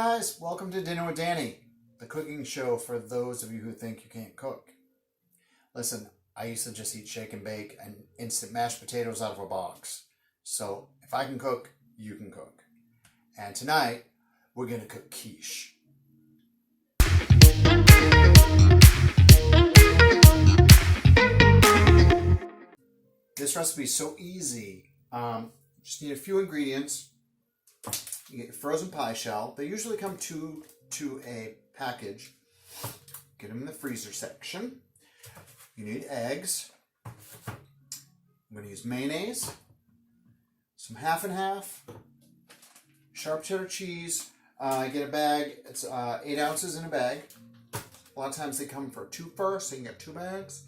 guys, welcome to Dinner with Danny, the cooking show for those of you who think you can't cook. Listen, I used to just eat shake and bake and instant mashed potatoes out of a box. So if I can cook, you can cook. And tonight, we're going to cook quiche. This recipe is so easy. Just need a few ingredients. You get your frozen pie shell. They usually come to a package. Get them in the freezer section. You need eggs. I'm going to use mayonnaise, some half and half, sharp cheddar cheese. Get a bag. It's 8 ounces in a bag. A lot of times they come for 2 first, so you can get 2 bags.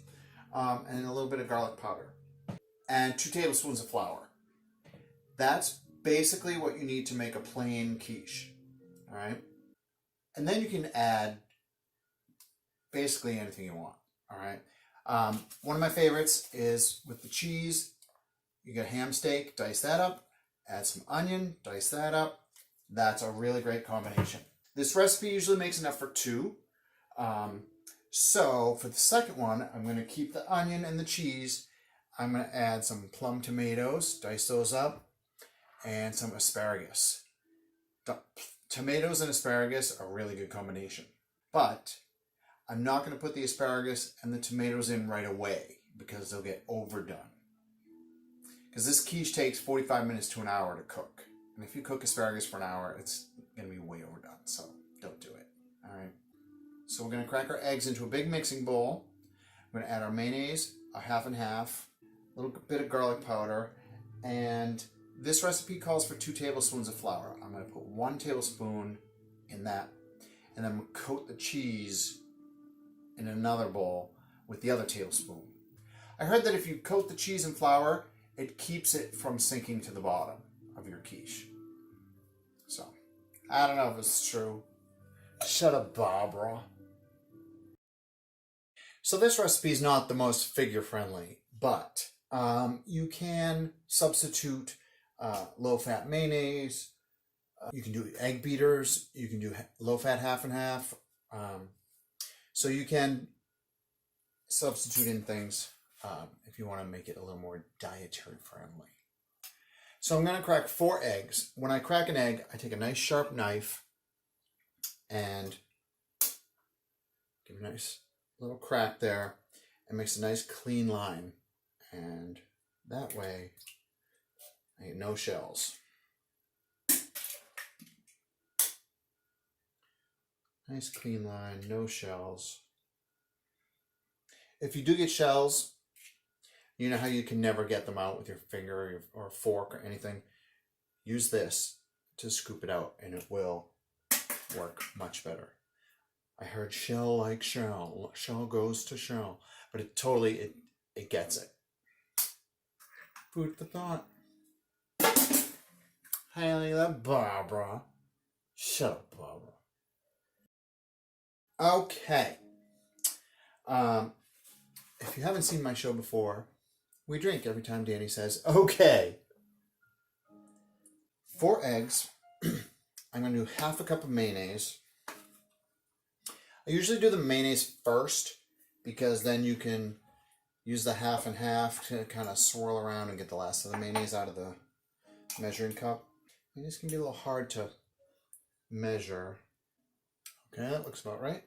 And a little bit of garlic powder. And 2 tablespoons of flour. That's basically what you need to make a plain quiche. All right? And then you can add basically anything you want. All right? One of my favorites is with the cheese. You get ham steak, dice that up. Add some onion, dice that up. That's a really great combination. This recipe usually makes enough for 2. So for the second one, I'm going to keep the onion and the cheese. I'm going to add some plum tomatoes, dice those up, and some asparagus. Tomatoes and asparagus are a really good combination. But I'm not going to put the asparagus and the tomatoes in right away because they'll get overdone. Because this quiche takes 45 minutes to an hour to cook. And if you cook asparagus for an hour, it's going to be way overdone. So don't do it. All right. So we're going to crack our eggs into a big mixing bowl. We're going to add our mayonnaise, a half and half, a little bit of garlic powder, and this recipe calls for 2 tablespoons of flour. I'm going to put 1 tablespoon in that, and then I'm going to coat the cheese in another bowl with the other tablespoon. I heard that if you coat the cheese in flour, it keeps it from sinking to the bottom of your quiche. So, I don't know if it's true. Shut up, Barbara. So this recipe is not the most figure-friendly, but you can substitute low-fat mayonnaise. You can do egg beaters. You can do low-fat half and half. So you can substitute in things if you want to make it a little more dietary friendly. So I'm going to crack 4 eggs. When I crack an egg, I take a nice sharp knife and give a nice little crack there and makes a nice clean line. And that way, I get no shells. Nice clean line, no shells. If you do get shells, you know how you can never get them out with your finger or fork or anything. Use this to scoop it out and it will work much better. I heard shell like shell. Shell goes to shell. But it totally gets it. Food for thought. Hey, look at that, Barbara. Shut up, Barbara. Okay. If you haven't seen my show before, we drink every time Danny says, okay. 4 eggs. I'm going to do half a cup of mayonnaise. I usually do the mayonnaise first because then you can use the half and half to kind of swirl around and get the last of the mayonnaise out of the measuring cup. Mayonnaise can be a little hard to measure. Okay, that looks about right.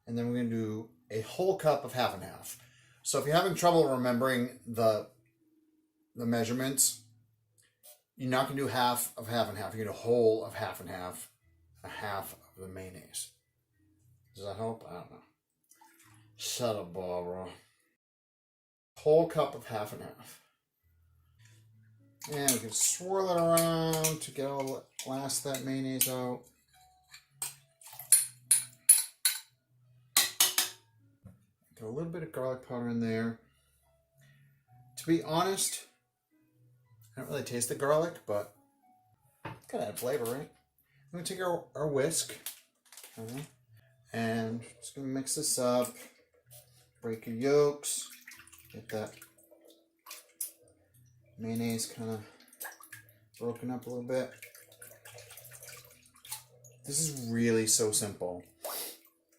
And then we're going to do a whole cup of half and half. So if you're having trouble remembering the measurements, you're not going to do half of half and half. You're going to do a whole of half and half, a half of the mayonnaise. Does that help? I don't know. Shut up, Barbara. Whole cup of half and half. And we can swirl it around to get all the last of that mayonnaise out. Got a little bit of garlic powder in there. To be honest, I don't really taste the garlic, but it's got to add flavor, right? I'm going to take our whisk. Okay, and just going to mix this up. Break your yolks. Get that mayonnaise kind of broken up a little bit. This is really so simple.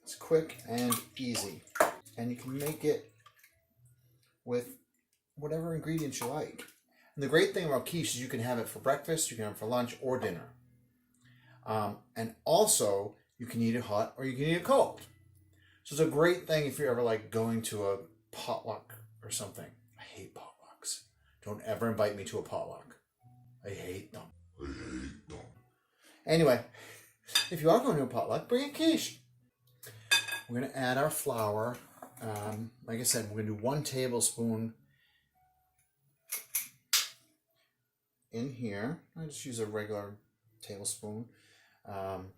It's quick and easy. And you can make it with whatever ingredients you like. And the great thing about quiche is you can have it for breakfast, you can have it for lunch or dinner. And also, you can eat it hot or you can eat it cold. So it's a great thing if you're ever like going to a potluck or something. I hate potlucks. Don't ever invite me to a potluck. I hate them. Anyway, if you are going to a potluck, bring a quiche. We're going to add our flour. Like I said, we're going to do 1 tablespoon in here. I just use a regular tablespoon. And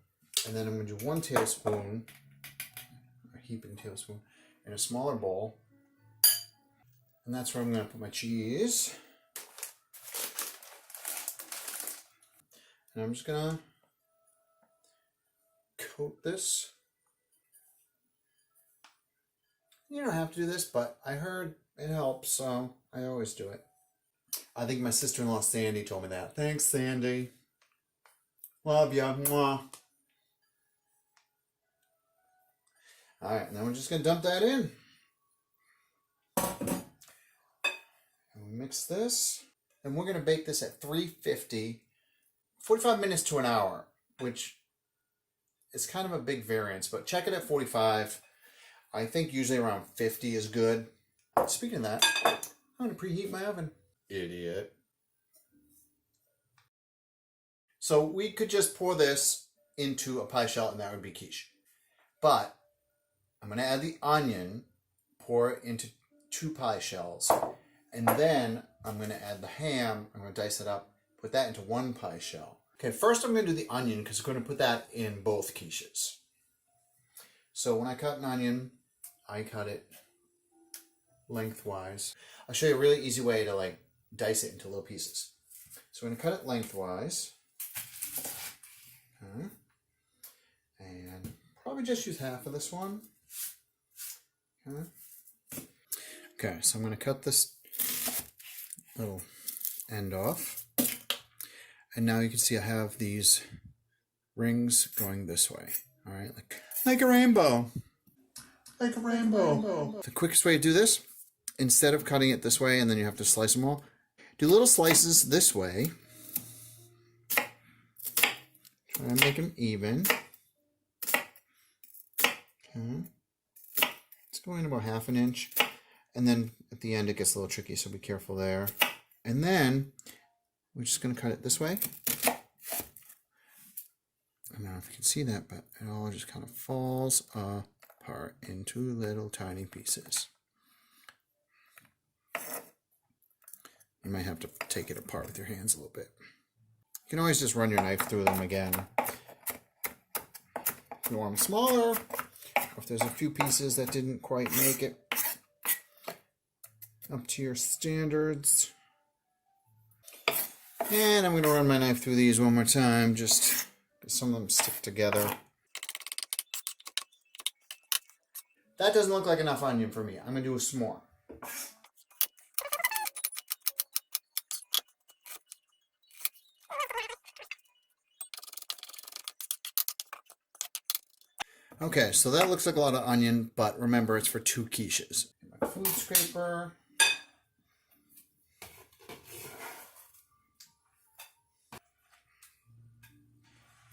then I'm going to do 1 tablespoon, a heaping tablespoon, in a smaller bowl. And that's where I'm going to put my cheese. And I'm just going to coat this. You don't have to do this, but I heard it helps, so I always do it. I think my sister-in-law Sandy told me that. Thanks, Sandy. Love ya. Mwah. All right, now we're just going to dump that in. And we mix this. And we're going to bake this at 350, 45 minutes to an hour, which is kind of a big variance, but check it at 45. I think usually around 50 is good. Speaking of that, I'm going to preheat my oven. Idiot. So we could just pour this into a pie shell and that would be quiche. But I'm going to add the onion, pour it into 2 pie shells, and then I'm going to add the ham. I'm going to dice it up, put that into 1 pie shell. Okay, first I'm going to do the onion because I'm going to put that in both quiches. So when I cut an onion, I cut it lengthwise. I'll show you a really easy way to like dice it into little pieces. So I'm going to cut it lengthwise. Okay. And probably just use half of this one. Okay. Okay, so I'm going to cut this little end off. And now you can see I have these rings going this way. All right, like a rainbow. Like a rainbow. The quickest way to do this, instead of cutting it this way and then you have to slice them all, do little slices this way. Try and make them even. Okay. It's going about 1/2 inch. And then at the end it gets a little tricky, so be careful there. And then we're just going to cut it this way. I don't know if you can see that, but it all just kind of falls apart into little tiny pieces. You might have to take it apart with your hands a little bit. You can always just run your knife through them again. If you want them smaller, or if there's a few pieces that didn't quite make it up to your standards. And I'm going to run my knife through these one more time, just because some of them stick together. That doesn't look like enough onion for me. I'm going to do some more. Okay, so that looks like a lot of onion, but remember it's for 2 quiches. My food scraper.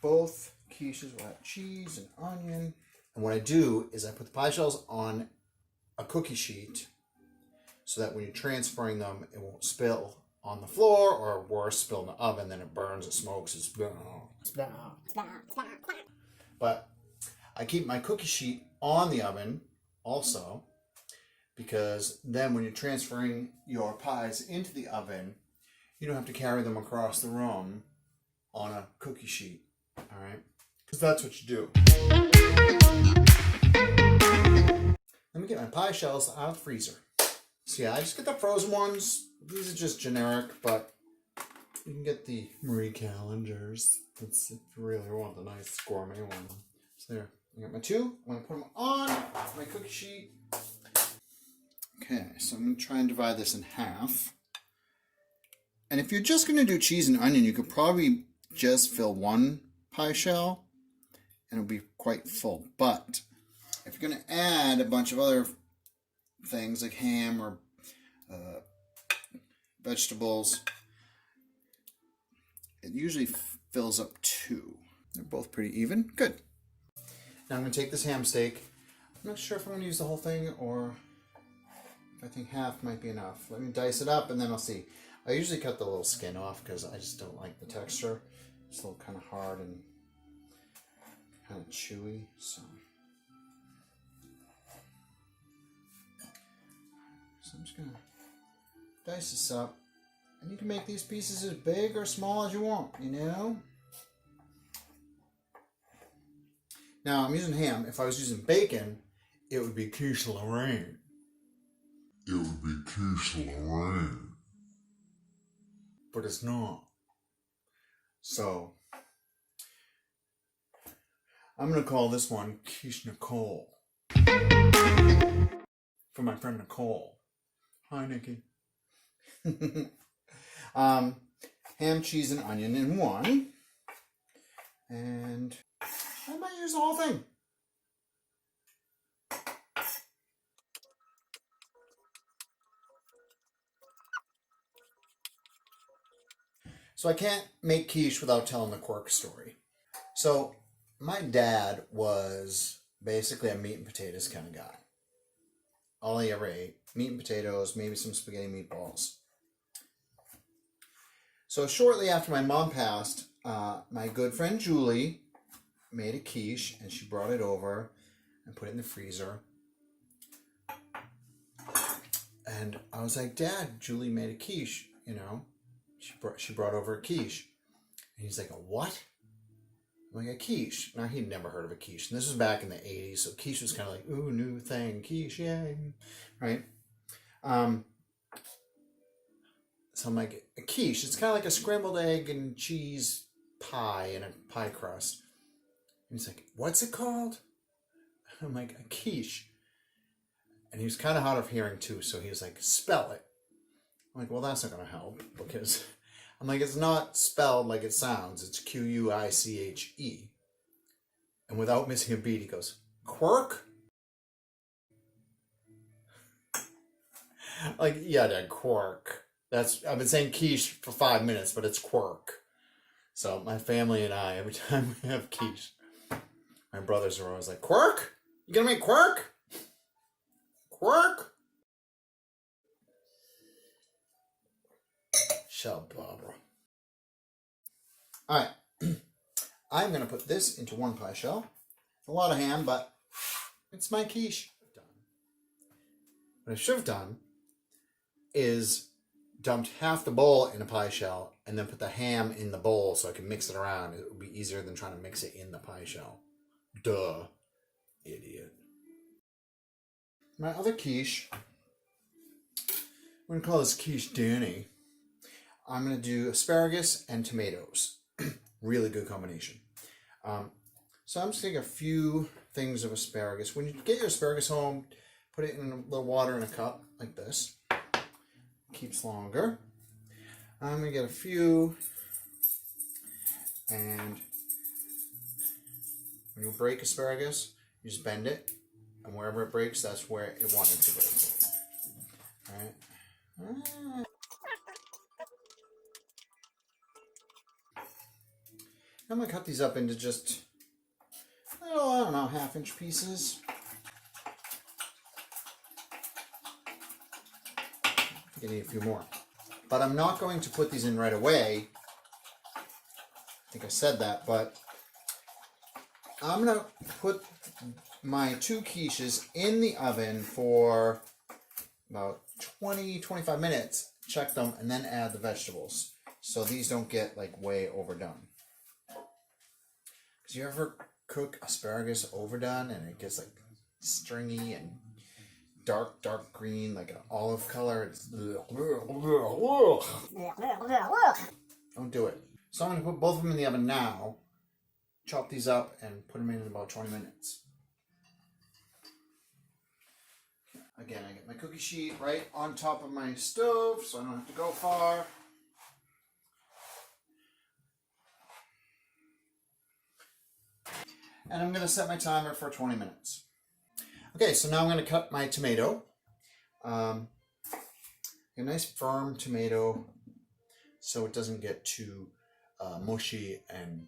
Both quiches will have cheese and onion. And what I do is I put the pie shells on a cookie sheet so that when you're transferring them, it won't spill on the floor, or worse, spill in the oven, then it burns, it smokes, it's... But I keep my cookie sheet on the oven also, because then when you're transferring your pies into the oven, you don't have to carry them across the room on a cookie sheet. All right, because that's what you do. Let me get my pie shells out of the freezer. So yeah, I just get the frozen ones. These are just generic, but you can get the Marie Callender's. That's if you really want the nice gourmet one. So there, I got my 2. I'm gonna put them on my cookie sheet. Okay, so I'm gonna try and divide this in half. And if you're just gonna do cheese and onion, you could probably just fill 1 pie shell, and it'll be quite full. But if you're going to add a bunch of other things like ham or vegetables, it usually fills up 2. They're both pretty even. Good. Now I'm going to take this ham steak. I'm not sure if I'm going to use the whole thing or if I think half might be enough. Let me dice it up and then I'll see. I usually cut the little skin off because I just don't like the texture. It's a little kind of hard and kind of chewy. So I'm just going to dice this up. And you can make these pieces as big or small as you want, you know? Now, I'm using ham. If I was using bacon, it would be quiche Lorraine. It would be quiche Lorraine. But it's not. So, I'm going to call this one Quiche Nicole. For my friend Nicole. Hi, Nikki. Ham, cheese, and onion in one. And I might use the whole thing. So I can't make quiche without telling the quirk story. So my dad was basically a meat and potatoes kind of guy. All he ever ate, meat and potatoes, maybe some spaghetti meatballs. So shortly after my mom passed, my good friend Julie made a quiche and she brought it over and put it in the freezer. And I was like, Dad, Julie made a quiche, you know. She brought over a quiche. And he's like, a what? I'm like, a quiche. Now, he'd never heard of a quiche. And this was back in the 80s, so quiche was kind of like, ooh, new thing, quiche, yay. Right? So I'm like, a quiche, it's kind of like a scrambled egg and cheese pie in a pie crust. And he's like, what's it called? I'm like, a quiche. And he was kind of hard of hearing too, so he was like, spell it. I'm like, well, that's not going to help because I'm like, it's not spelled like it sounds. It's Quiche. And without missing a beat, he goes, quirk? Like, yeah, Dad, quirk. I've been saying quiche for 5 minutes, but it's quirk. So my family and I, every time we have quiche, my brothers are always like, quirk? You gonna make quirk? Quirk? Shut up, Barbara. All right. I'm going to put this into one pie shell. It's a lot of ham, but it's my quiche. What I should have done is dumped half the bowl in a pie shell and then put the ham in the bowl so I can mix it around. It would be easier than trying to mix it in the pie shell. Duh. Idiot. My other quiche, I'm going to call this quiche Danny. I'm going to do asparagus and tomatoes. Really good combination. So I'm just going to take a few things of asparagus. When you get your asparagus home, put it in a little water in a cup like this. Keeps longer. I'm going to get a few, and when you break asparagus, you just bend it, and wherever it breaks, that's where it wanted to go. All right. I'm going to cut these up into just, I don't know, 1/2-inch pieces. I think I need a few more. But I'm not going to put these in right away. I think I said that, but I'm going to put my 2 quiches in the oven for about 20-25 minutes, check them, and then add the vegetables. So these don't get like way overdone. Because you ever cook asparagus overdone and it gets like stringy and dark green, like an olive color? It's don't do it. So I'm going to put both of them in the oven now, chop these up, and put them in about 20 minutes. Again, I get my cookie sheet right on top of my stove, so I don't have to go far. And I'm going to set my timer for 20 minutes. Okay, so now I'm going to cut my tomato. A nice firm tomato so it doesn't get too mushy and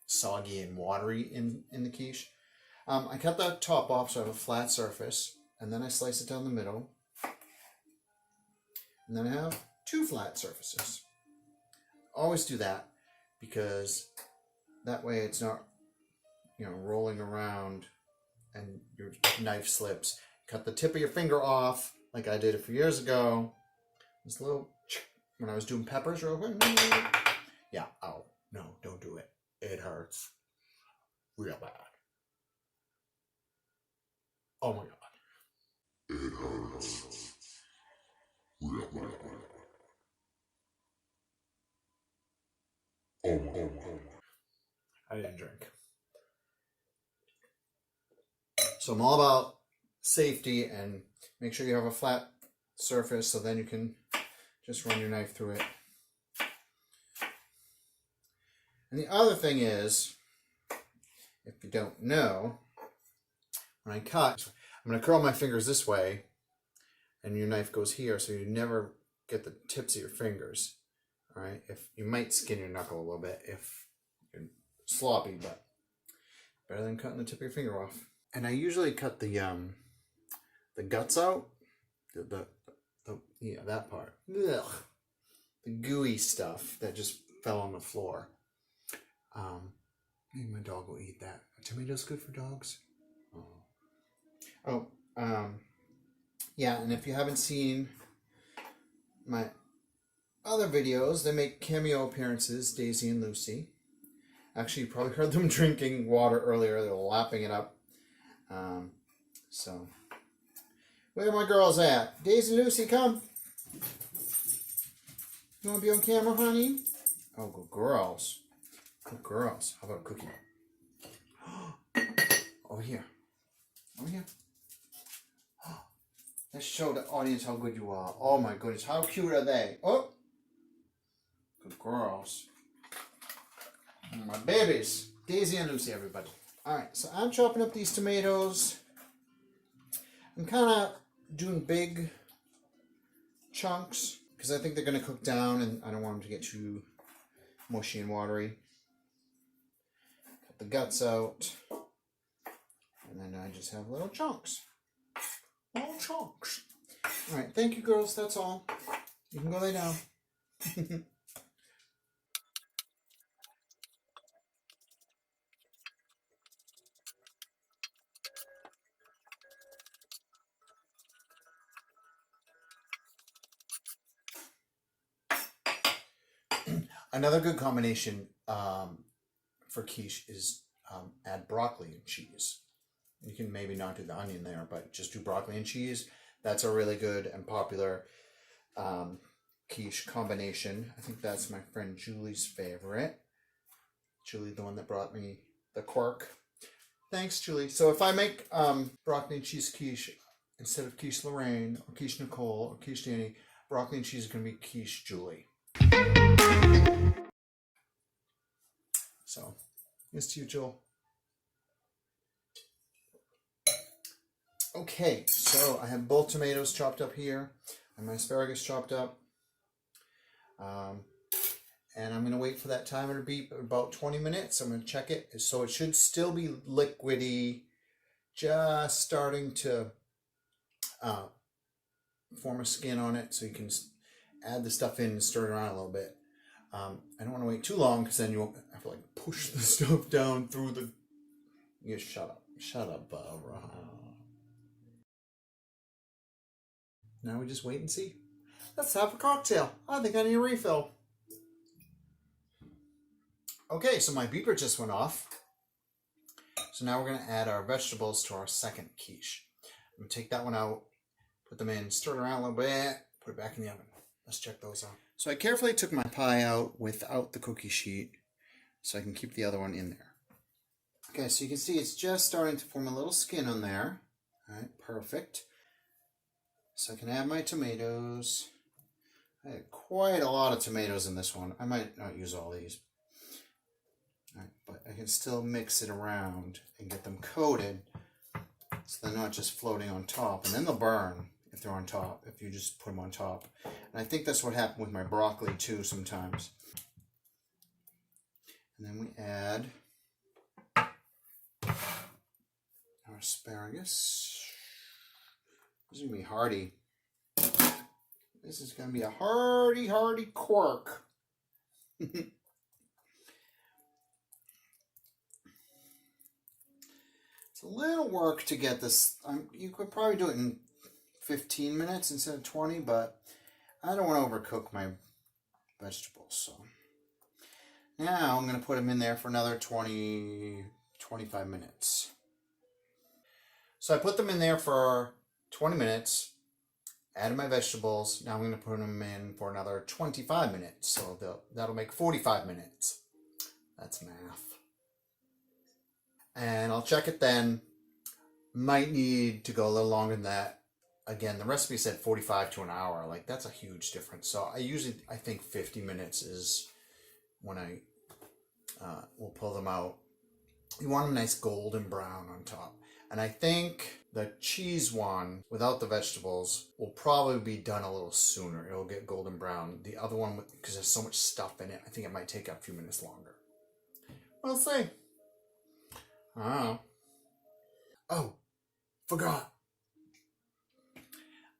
soggy and watery in the quiche. I cut the top off so I have a flat surface, and then I slice it down the middle. And then I have 2 flat surfaces. Always do that because that way it's not, rolling around and your knife slips. Cut the tip of your finger off like I did a few years ago. This little, when I was doing peppers real quick. Yeah, oh, no, don't do it. It hurts real bad. Oh my God. It hurts real bad. Oh my God. I didn't drink. So I'm all about safety and make sure you have a flat surface so then you can just run your knife through it. And the other thing is, if you don't know, when I cut, I'm going to curl my fingers this way and your knife goes here so you never get the tips of your fingers. All right, if you might skin your knuckle a little bit if you're sloppy, but better than cutting the tip of your finger off. And I usually cut the guts out, that part. Ugh. The gooey stuff that just fell on the floor. Maybe my dog will eat that. Are tomatoes good for dogs? Yeah, and if you haven't seen my other videos, they make cameo appearances, Daisy and Lucy. Actually, you probably heard them drinking water earlier. They're lapping it up. So, where are my girls at? Daisy, Lucy, come. You want to be on camera, honey? Oh, good girls. Good girls. How about a cookie? Over here. Over here. Let's show the audience how good you are. Oh my goodness, how cute are they? Oh, good girls. My babies. Daisy and Lucy, everybody. Alright, so I'm chopping up these tomatoes. I'm kind of doing big chunks because I think they're going to cook down and I don't want them to get too mushy and watery. Cut the guts out. And then I just have little chunks. Little chunks. Alright, thank you girls, that's all. You can go lay down. Another good combination for quiche is add broccoli and cheese. You can maybe not do the onion there, but just do broccoli and cheese. That's a really good and popular quiche combination. I think that's my friend Julie's favorite. Julie, the one that brought me the cork. Thanks, Julie. So if I make broccoli and cheese quiche, instead of quiche Lorraine, or quiche Nicole, or quiche Danny, broccoli and cheese is going to be quiche Julie. So, here's to you, Joel. Okay, so I have both tomatoes chopped up here and my asparagus chopped up. And I'm going to wait for that timer to beep about 20 minutes. I'm going to check it. So it should still be liquidy, just starting to form a skin on it. So you can add the stuff in and stir it around a little bit. I don't want to wait too long because then you'll have to like push the stuff down through the... You shut up. Shut up, Barbara. Now we just wait and see. Let's have a cocktail. I think I need a refill. Okay, so my beeper just went off. So now we're going to add our vegetables to our second quiche. I'm going to take that one out, put them in, stir it around a little bit, put it back in the oven. Let's check those out. So I carefully took my pie out without the cookie sheet so I can keep the other one in there. Okay, so you can see it's just starting to form a little skin on there. All right, perfect. So I can add my tomatoes. I had quite a lot of tomatoes in this one. I might not use all these. Right, but I can still mix it around and get them coated so they're not just floating on top. And then they'll burn if they're on top, if you just put them on top. And I think that's what happened with my broccoli too sometimes. And then we add our asparagus. This is going to be hearty. This is going to be a hearty quirk. It's a little work to get this. You could probably do it in 15 minutes instead of 20, but I don't want to overcook my vegetables. So now I'm going to put them in there for another 25 minutes. So I put them in there for 20 minutes, added my vegetables. Now I'm going to put them in for another 25 minutes. So that'll make 45 minutes. That's math. And I'll check it then. Might need to go a little longer than that. Again, the recipe said 45 to an hour. Like, that's a huge difference. So I think 50 minutes is when I will pull them out. You want them nice golden brown on top. And I think the cheese one, without the vegetables, will probably be done a little sooner. It'll get golden brown. The other one, because there's so much stuff in it, I think it might take a few minutes longer. We'll see. I don't know. Oh, forgot.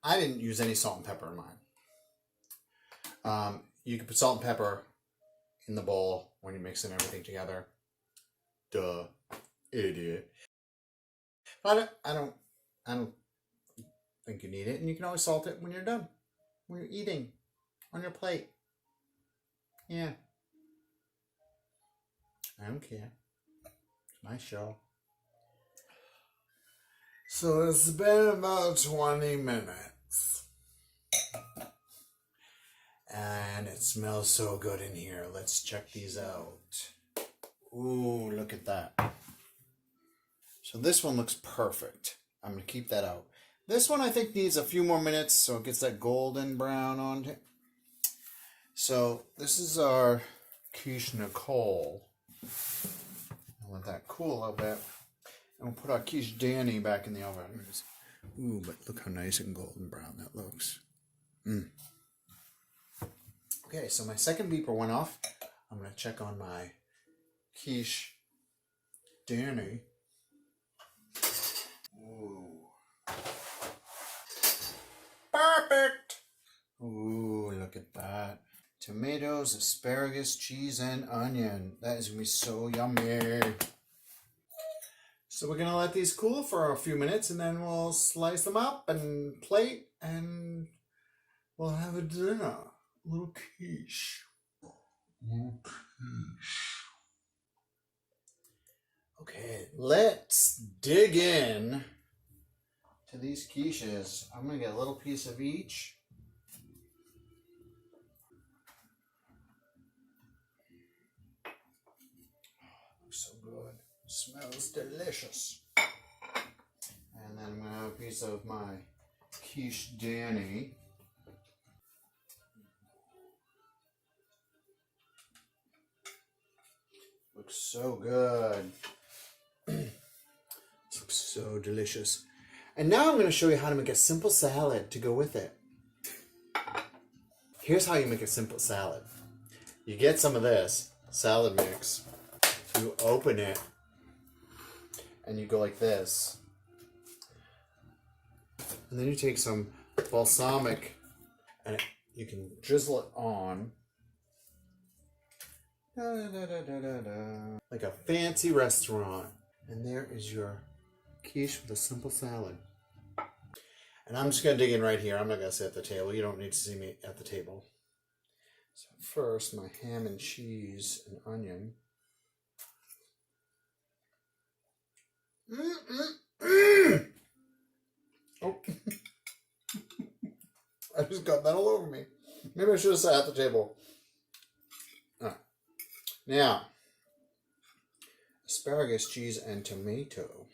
I didn't use any salt and pepper in mine. You can put salt and pepper in the bowl when you're mixing everything together. Duh, idiot. But I don't think you need it, and you can always salt it when you're done, when you're eating on your plate. Yeah, I don't care. It's my show. So it's been about 20 minutes. And it smells so good in here. Let's check these out. Ooh, look at that. So this one looks perfect. I'm going to keep that out. This one I think needs a few more minutes so it gets that golden brown on it. So this is our Quiche Nicole. I'll let that cool a little bit. And we'll put our Quiche Danny back in the oven. Ooh, but look how nice and golden brown that looks. Okay, so my second beeper went off. I'm going to check on my Quiche Danny. Ooh. Perfect! Ooh, look at that. Tomatoes, asparagus, cheese, and onion. That is going to be so yummy. So we're going to let these cool for a few minutes, and then we'll slice them up and plate, and we'll have a dinner. A little quiche. Little quiche. Okay, let's dig in to these quiches. I'm going to get a little piece of each. Looks so good. Smells delicious. And then I'm going to have a piece of my Quiche Danny. Looks so good. This looks so delicious. And now I'm going to show you how to make a simple salad to go with it. Here's how you make a simple salad. You get some of this salad mix. You open it. And you go like this. And then you take some balsamic and you can drizzle it on. Like a fancy restaurant. And there is your quiche with a simple salad. And I'm just going to dig in right here. I'm not going to sit at the table. You don't need to see me at the table. So first, my ham and cheese and onion. Oh. I just got that all over me. Maybe I should have sat at the table. All right. Now, asparagus, cheese, and tomato.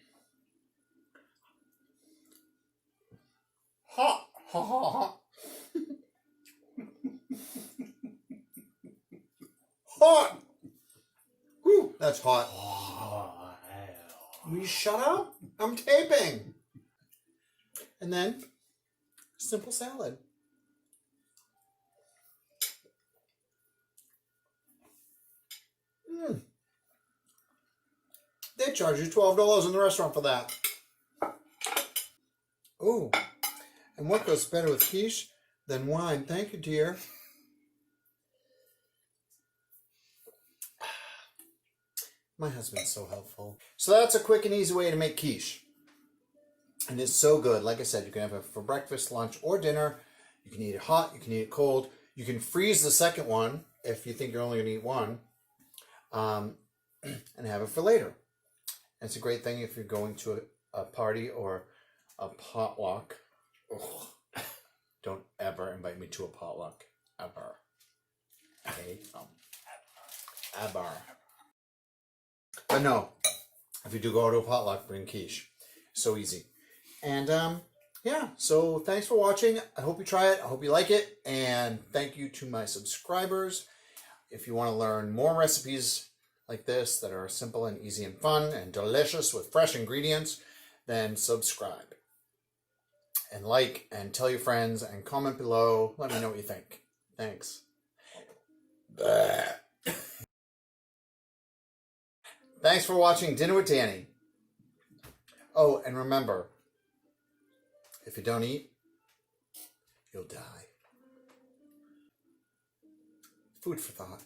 Ha! Ha ha ha! Hot! Whew! That's hot. Will you shut up? I'm taping. And then, simple salad. They charge you $12 in the restaurant for that. Ooh. And what goes better with quiche than wine? Thank you, dear. My husband's so helpful. So that's a quick and easy way to make quiche. And it's so good. Like I said, you can have it for breakfast, lunch, or dinner. You can eat it hot. You can eat it cold. You can freeze the second one if you think you're only going to eat one. And have it for later. And it's a great thing if you're going to a party or a potluck. Ugh. Don't ever invite me to a potluck. Ever. Okay? Ever. But no, if you do go to a potluck, bring quiche. So easy. And yeah, so thanks for watching. I hope you try it. I hope you like it. And thank you to my subscribers. If you want to learn more recipes like this that are simple and easy and fun and delicious with fresh ingredients, then subscribe. And like and tell your friends and comment below. Let me know what you think. Thanks. Thanks for watching Dinner with Danny. Oh, and remember, if you don't eat, you'll die. Food for thought.